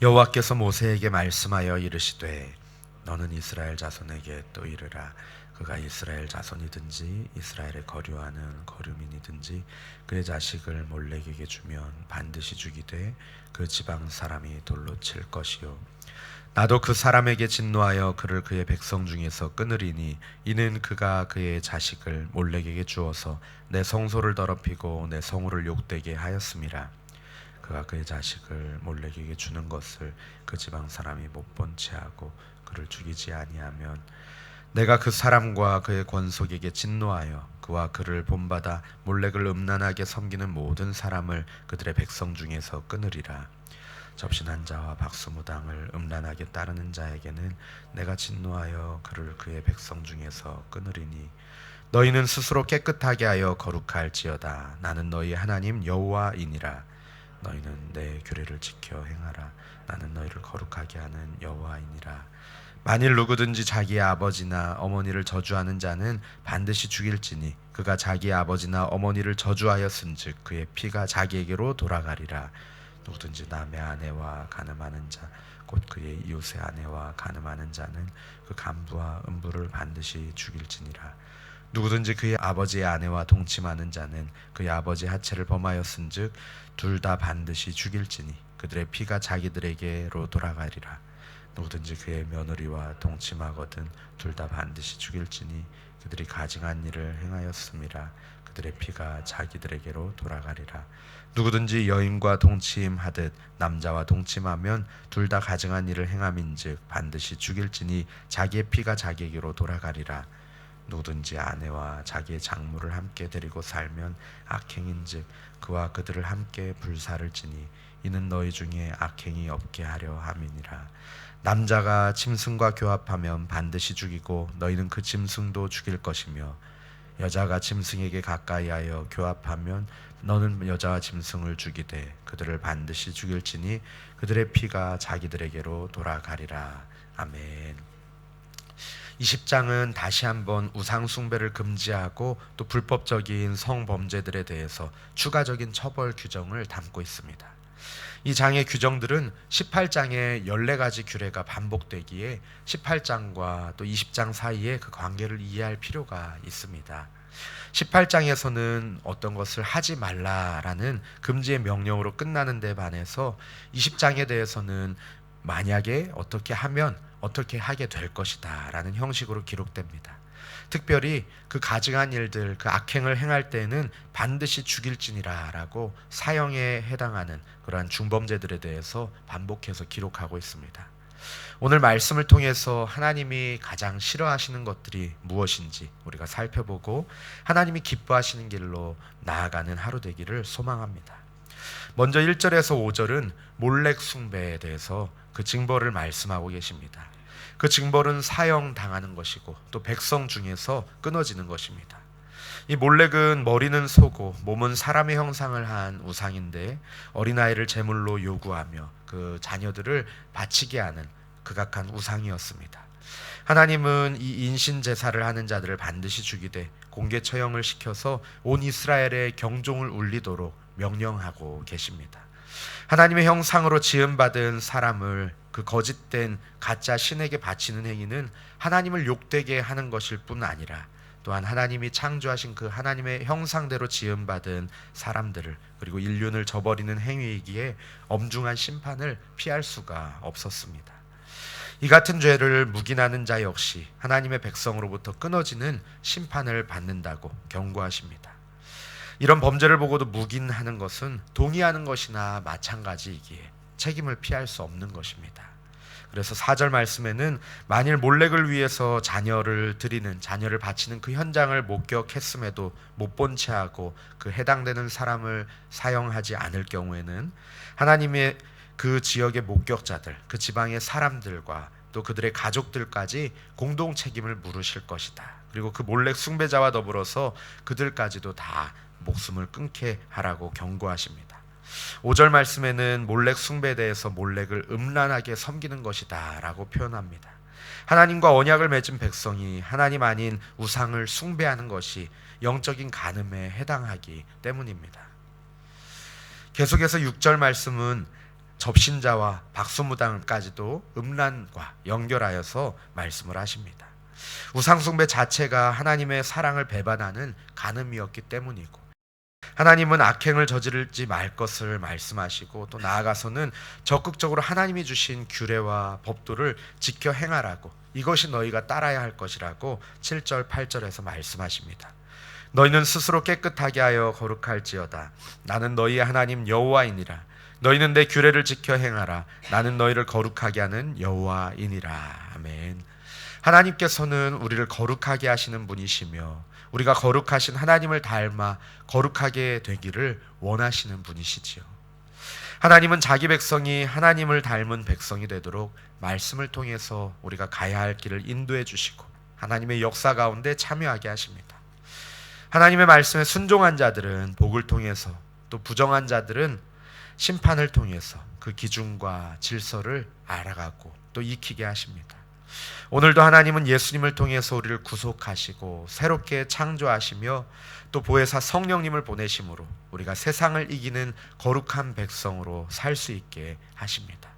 여호와께서 모세에게 말씀하여 이르시되 너는 이스라엘 자손에게 또 이르라. 그가 이스라엘 자손이든지 이스라엘에 거류하는 거류민이든지 그의 자식을 몰렉에게 주면 반드시 죽이되 그 지방 사람이 돌로 칠 것이요 나도 그 사람에게 진노하여 그를 그의 백성 중에서 끊으리니 이는 그가 그의 자식을 몰렉에게 주어서 내 성소를 더럽히고 내 성호를 욕되게 하였음이라. 그가 그의 자식을 몰렉에게 주는 것을 그 지방 사람이 못 본 채 하고 그를 죽이지 아니하면 내가 그 사람과 그의 권속에게 진노하여 그와 그를 본받아 몰렉을 음란하게 섬기는 모든 사람을 그들의 백성 중에서 끊으리라. 접신한 자와 박수무당을 음란하게 따르는 자에게는 내가 진노하여 그를 그의 백성 중에서 끊으리니 너희는 스스로 깨끗하게 하여 거룩할지어다. 나는 너희 하나님 여호와이니라. 너희는 내 규례를 지켜 행하라. 나는 너희를 거룩하게 하는 여호와이니라. 만일 누구든지 자기의 아버지나 어머니를 저주하는 자는 반드시 죽일지니 그가 자기의 아버지나 어머니를 저주하였은즉 그의 피가 자기에게로 돌아가리라. 누구든지 남의 아내와 간음하는 자 곧 그의 이웃의 아내와 간음하는 자는 그 간부와 음부를 반드시 죽일지니라. 누구든지 그의 아버지의 아내와 동침하는 자는 그의 아버지의 하체를 범하였은즉 둘 다 반드시 죽일지니 그들의 피가 자기들에게로 돌아가리라. 누구든지 그의 며느리와 동침하거든 둘 다 반드시 죽일지니 그들이 가증한 일을 행하였음이라. 그들의 피가 자기들에게로 돌아가리라. 누구든지 여인과 동침하듯 남자와 동침하면 둘 다 가증한 일을 행함인즉 반드시 죽일지니 자기의 피가 자기에게로 돌아가리라. 누구든지 아내와 자기의 장모를 함께 데리고 살면 악행인즉 그와 그들을 함께 불사를 지니 이는 너희 중에 악행이 없게 하려 함이니라. 남자가 짐승과 교합하면 반드시 죽이고 너희는 그 짐승도 죽일 것이며 여자가 짐승에게 가까이하여 교합하면 너는 여자와 짐승을 죽이되 그들을 반드시 죽일지니 그들의 피가 자기들에게로 돌아가리라. 아멘. 20장은 다시 한번 우상 숭배를 금지하고 또 불법적인 성범죄들에 대해서 추가적인 처벌 규정을 담고 있습니다. 이 장의 규정들은 18장의 14가지 규례가 반복되기에 18장과 또 20장 사이에 그 관계를 이해할 필요가 있습니다. 18장에서는 어떤 것을 하지 말라라는 금지의 명령으로 끝나는 데 반해서 20장에 대해서는 만약에 어떻게 하면 어떻게 하게 될 것이다 라는 형식으로 기록됩니다. 특별히 그 가증한 일들, 그 악행을 행할 때에는 반드시 죽일지니라 라고 사형에 해당하는 그러한 중범죄들에 대해서 반복해서 기록하고 있습니다. 오늘 말씀을 통해서 하나님이 가장 싫어하시는 것들이 무엇인지 우리가 살펴보고 하나님이 기뻐하시는 길로 나아가는 하루 되기를 소망합니다. 먼저 1절에서 5절은 몰렉 숭배에 대해서 그 징벌을 말씀하고 계십니다. 그 징벌은 사형당하는 것이고 또 백성 중에서 끊어지는 것입니다. 이 몰렉은 머리는 소고 몸은 사람의 형상을 한 우상인데 어린아이를 제물로 요구하며 그 자녀들을 바치게 하는 극악한 우상이었습니다. 하나님은 이 인신제사를 하는 자들을 반드시 죽이되 공개 처형을 시켜서 온 이스라엘의 경종을 울리도록 명령하고 계십니다. 하나님의 형상으로 지음받은 사람을 그 거짓된 가짜 신에게 바치는 행위는 하나님을 욕되게 하는 것일 뿐 아니라 또한 하나님이 창조하신 그 하나님의 형상대로 지음받은 사람들을 그리고 인륜을 저버리는 행위이기에 엄중한 심판을 피할 수가 없었습니다. 이 같은 죄를 묵인하는 자 역시 하나님의 백성으로부터 끊어지는 심판을 받는다고 경고하십니다. 이런 범죄를 보고도 묵인하는 것은 동의하는 것이나 마찬가지이기에 책임을 피할 수 없는 것입니다. 그래서 4절 말씀에는 만일 몰렉을 위해서 자녀를 바치는 그 현장을 목격했음에도 못 본 채 하고 그 해당되는 사람을 사형하지 않을 경우에는 하나님의 그 지역의 목격자들, 그 지방의 사람들과 또 그들의 가족들까지 공동 책임을 물으실 것이다. 그리고 그 몰렉 숭배자와 더불어서 그들까지도 다 목숨을 끊게 하라고 경고하십니다. 5절 말씀에는 몰렉 숭배에 대해서 몰렉을 음란하게 섬기는 것이다 라고 표현합니다. 하나님과 언약을 맺은 백성이 하나님 아닌 우상을 숭배하는 것이 영적인 간음에 해당하기 때문입니다. 계속해서 6절 말씀은 접신자와 박수무당까지도 음란과 연결하여서 말씀을 하십니다. 우상숭배 자체가 하나님의 사랑을 배반하는 간음이었기 때문이고, 하나님은 악행을 저지르지 말 것을 말씀하시고, 또 나아가서는 적극적으로 하나님이 주신 규례와 법도를 지켜 행하라고, 이것이 너희가 따라야 할 것이라고 7절 8절에서 말씀하십니다. 너희는 스스로 깨끗하게 하여 거룩할지어다. 나는 너희의 하나님 여호와이니라. 너희는 내 규례를 지켜 행하라. 나는 너희를 거룩하게 하는 여호와이니라. 아멘. 하나님께서는 우리를 거룩하게 하시는 분이시며, 우리가 거룩하신 하나님을 닮아 거룩하게 되기를 원하시는 분이시지요. 하나님은 자기 백성이 하나님을 닮은 백성이 되도록 말씀을 통해서 우리가 가야 할 길을 인도해 주시고, 하나님의 역사 가운데 참여하게 하십니다. 하나님의 말씀에 순종한 자들은 복을 통해서, 또 부정한 자들은 심판을 통해서 그 기준과 질서를 알아가고 또 익히게 하십니다. 오늘도 하나님은 예수님을 통해서 우리를 구속하시고 새롭게 창조하시며, 또 보혜사 성령님을 보내심으로 우리가 세상을 이기는 거룩한 백성으로 살 수 있게 하십니다.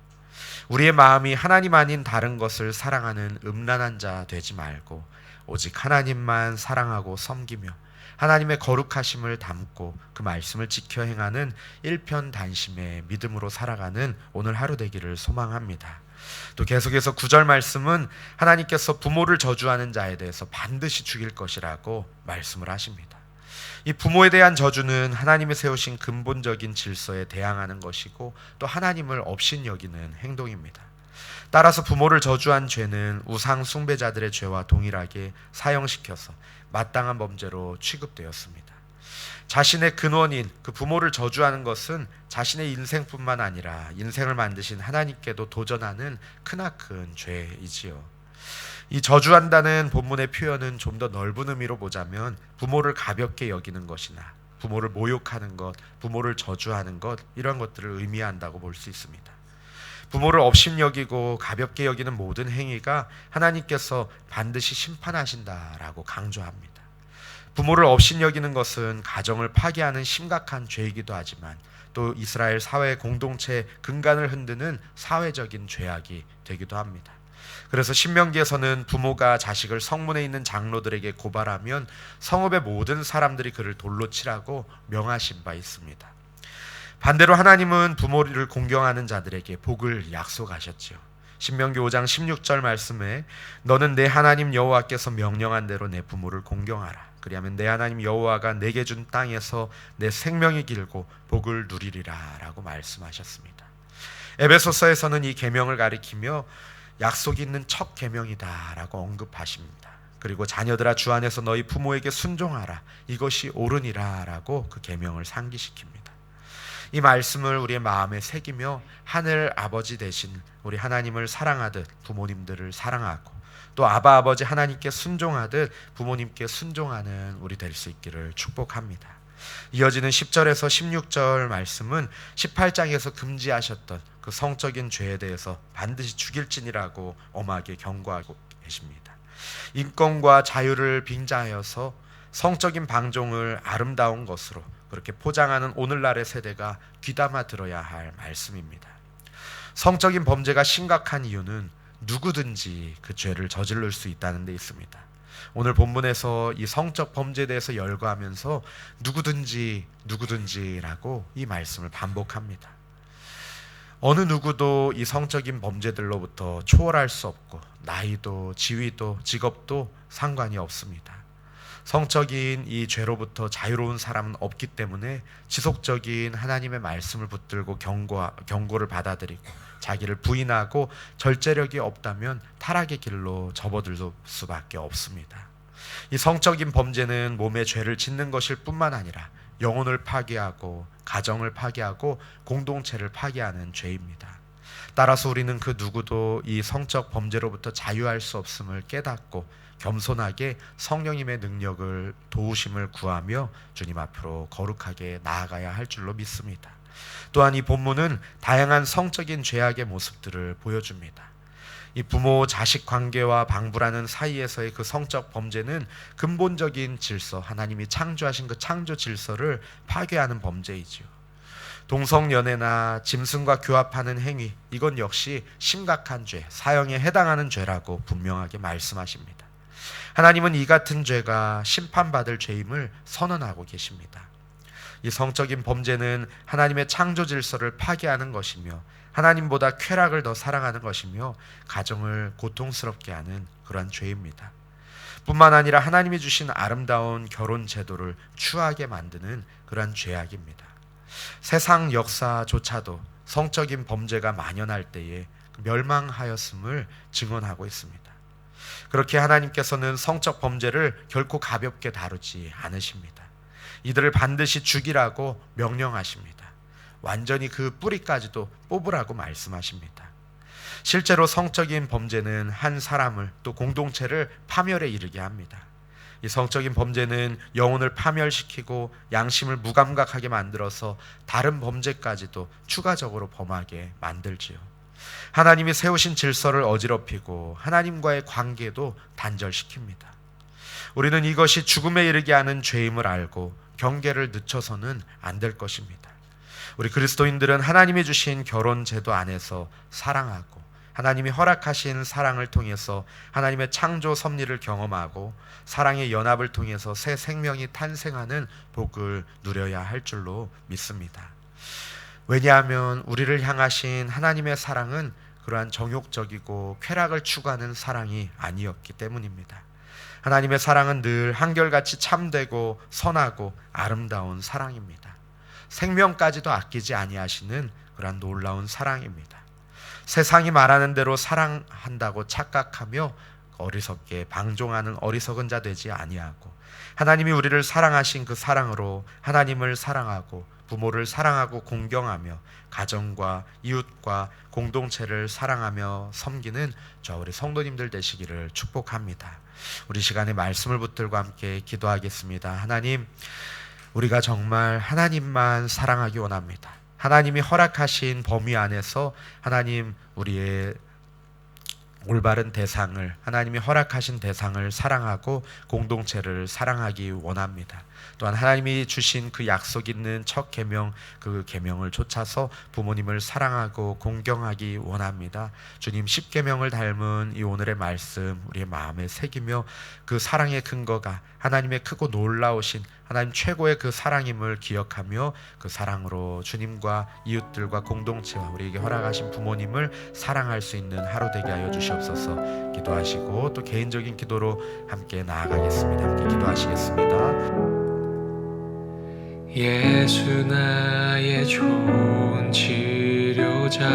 우리의 마음이 하나님 아닌 다른 것을 사랑하는 음란한 자 되지 말고, 오직 하나님만 사랑하고 섬기며 하나님의 거룩하심을 담고 그 말씀을 지켜 행하는 일편단심의 믿음으로 살아가는 오늘 하루 되기를 소망합니다. 또 계속해서 9절 말씀은 하나님께서 부모를 저주하는 자에 대해서 반드시 죽일 것이라고 말씀을 하십니다. 이 부모에 대한 저주는 하나님이 세우신 근본적인 질서에 대항하는 것이고, 또 하나님을 업신여기는 행동입니다. 따라서 부모를 저주한 죄는 우상 숭배자들의 죄와 동일하게 사형시켜서 마땅한 범죄로 취급되었습니다. 자신의 근원인 그 부모를 저주하는 것은 자신의 인생뿐만 아니라 인생을 만드신 하나님께도 도전하는 크나큰 죄이지요. 이 저주한다는 본문의 표현은 좀 더 넓은 의미로 보자면, 부모를 가볍게 여기는 것이나 부모를 모욕하는 것, 부모를 저주하는 것, 이런 것들을 의미한다고 볼 수 있습니다. 부모를 업신여기고 가볍게 여기는 모든 행위가 하나님께서 반드시 심판하신다라고 강조합니다. 부모를 업신여기는 것은 가정을 파괴하는 심각한 죄이기도 하지만, 또 이스라엘 사회 공동체의 근간을 흔드는 사회적인 죄악이 되기도 합니다. 그래서 신명기에서는 부모가 자식을 성문에 있는 장로들에게 고발하면 성읍의 모든 사람들이 그를 돌로 치라고 명하신 바 있습니다. 반대로 하나님은 부모를 공경하는 자들에게 복을 약속하셨죠. 신명기 5장 16절 말씀에 너는 내 하나님 여호와께서 명령한 대로 내 부모를 공경하라. 그리하면 내 하나님 여호와가 내게 준 땅에서 내 생명이 길고 복을 누리리라 라고 말씀하셨습니다. 에베소서에서는 이 계명을 가리키며 약속이 있는 첫 계명이다 라고 언급하십니다. 그리고 자녀들아 주 안에서 너희 부모에게 순종하라. 이것이 옳으니라 라고 그 계명을 상기시킵니다. 이 말씀을 우리의 마음에 새기며 하늘 아버지 되신 우리 하나님을 사랑하듯 부모님들을 사랑하고, 또 아바 아버지 하나님께 순종하듯 부모님께 순종하는 우리 될 수 있기를 축복합니다. 이어지는 10절에서 16절 말씀은 18장에서 금지하셨던 그 성적인 죄에 대해서 반드시 죽일지니라고 엄하게 경고하고 계십니다. 인권과 자유를 빙자하여서 성적인 방종을 아름다운 것으로 그렇게 포장하는 오늘날의 세대가 귀담아 들어야 할 말씀입니다. 성적인 범죄가 심각한 이유는 누구든지 그 죄를 저지를 수 있다는 데 있습니다. 오늘 본문에서 이 성적 범죄에 대해서 열거하면서 누구든지라고 이 말씀을 반복합니다. 어느 누구도 이 성적인 범죄들로부터 초월할 수 없고, 나이도 지위도 직업도 상관이 없습니다. 성적인 이 죄로부터 자유로운 사람은 없기 때문에 지속적인 하나님의 말씀을 붙들고 경고를 받아들이고 자기를 부인하고 절제력이 없다면 타락의 길로 접어들 수밖에 없습니다. 이 성적인 범죄는 몸에 죄를 짓는 것일 뿐만 아니라 영혼을 파괴하고 가정을 파괴하고 공동체를 파괴하는 죄입니다. 따라서 우리는 그 누구도 이 성적 범죄로부터 자유할 수 없음을 깨닫고 겸손하게 성령님의 능력을 도우심을 구하며 주님 앞으로 거룩하게 나아가야 할 줄로 믿습니다. 또한 이 본문은 다양한 성적인 죄악의 모습들을 보여줍니다. 이 부모 자식 관계와 방부라는 사이에서의 그 성적 범죄는 근본적인 질서, 하나님이 창조하신 그 창조 질서를 파괴하는 범죄이지요. 동성연애나 짐승과 교합하는 행위, 이건 역시 심각한 죄, 사형에 해당하는 죄라고 분명하게 말씀하십니다. 하나님은 이 같은 죄가 심판받을 죄임을 선언하고 계십니다. 이 성적인 범죄는 하나님의 창조 질서를 파괴하는 것이며 하나님보다 쾌락을 더 사랑하는 것이며 가정을 고통스럽게 하는 그러한 죄입니다. 뿐만 아니라 하나님이 주신 아름다운 결혼 제도를 추하게 만드는 그러한 죄악입니다. 세상 역사조차도 성적인 범죄가 만연할 때에 멸망하였음을 증언하고 있습니다. 그렇게 하나님께서는 성적 범죄를 결코 가볍게 다루지 않으십니다. 이들을 반드시 죽이라고 명령하십니다. 완전히 그 뿌리까지도 뽑으라고 말씀하십니다. 실제로 성적인 범죄는 한 사람을 또 공동체를 파멸에 이르게 합니다. 이 성적인 범죄는 영혼을 파멸시키고 양심을 무감각하게 만들어서 다른 범죄까지도 추가적으로 범하게 만들지요. 하나님이 세우신 질서를 어지럽히고 하나님과의 관계도 단절시킵니다. 우리는 이것이 죽음에 이르게 하는 죄임을 알고 경계를 늦춰서는 안 될 것입니다. 우리 그리스도인들은 하나님이 주신 결혼 제도 안에서 사랑하고 하나님이 허락하신 사랑을 통해서 하나님의 창조 섭리를 경험하고 사랑의 연합을 통해서 새 생명이 탄생하는 복을 누려야 할 줄로 믿습니다. 왜냐하면 우리를 향하신 하나님의 사랑은 그러한 정욕적이고 쾌락을 추구하는 사랑이 아니었기 때문입니다. 하나님의 사랑은 늘 한결같이 참되고 선하고 아름다운 사랑입니다. 생명까지도 아끼지 아니하시는 그러한 놀라운 사랑입니다. 세상이 말하는 대로 사랑한다고 착각하며 어리석게 방종하는 어리석은 자 되지 아니하고 하나님이 우리를 사랑하신 그 사랑으로 하나님을 사랑하고 부모를 사랑하고 공경하며 가정과 이웃과 공동체를 사랑하며 섬기는 저 우리 성도님들 되시기를 축복합니다. 우리 시간에 말씀을 붙들고 함께 기도하겠습니다. 하나님, 우리가 정말 하나님만 사랑하기 원합니다. 하나님이 허락하신 범위 안에서 하나님 우리의 올바른 대상을 하나님이 허락하신 대상을 사랑하고 공동체를 사랑하기 원합니다. 또한 하나님이 주신 그 약속 있는 첫 계명, 그 계명을 좇아서 부모님을 사랑하고 공경하기 원합니다. 주님 10계명을 닮은 이 오늘의 말씀 우리의 마음에 새기며 그 사랑의 근거가 하나님의 크고 놀라우신 하나님 최고의 그 사랑임을 기억하며 그 사랑으로 주님과 이웃들과 공동체와 우리에게 허락하신 부모님을 사랑할 수 있는 하루 되게 하여 주시옵소서. 기도하시고 또 개인적인 기도로 함께 나아가겠습니다. 함께 기도하시겠습니다. 예수 나의 좋은 치료자,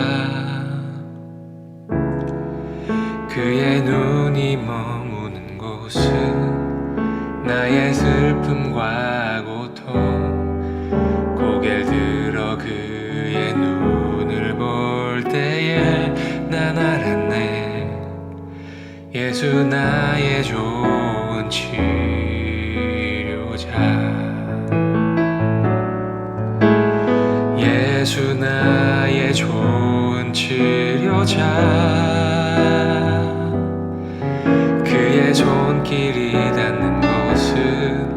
그의 눈이 머무는 곳은 나의 슬픔과 고통, 고개를 들어 그의 눈을 볼 때에 난 알았네. 예수 나의 좋은 치료자, 예수 나의 좋은 치료자, 그의 손길이 닿는 곳은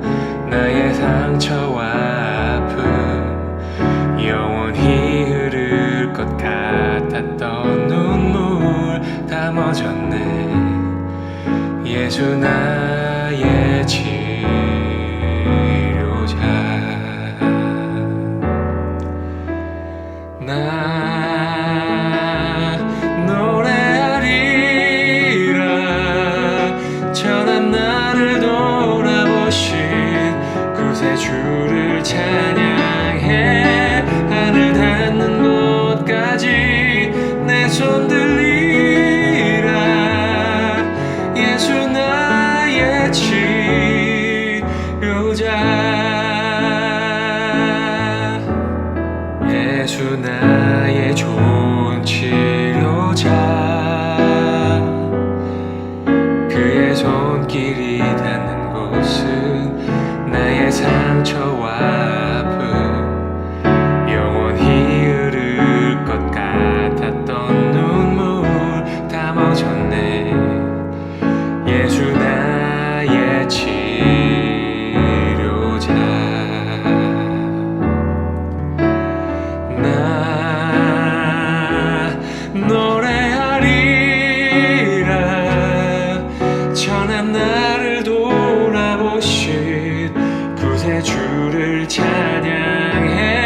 나의 상처와 아픔, 영원히 흐를 것 같았던 눈물 다 멎었네. 예수 나의 치료자, 나 노래하리라. 전한 나를 돌아보신 구세주를 찬양해. 하늘 닿는 곳까지 내 손 들리라. 예수 나의 치료자, 예수 나의 좋은 치료자, 그의 손길이 닿는 곳은 나의 상처와 아픔, 주를 찬양해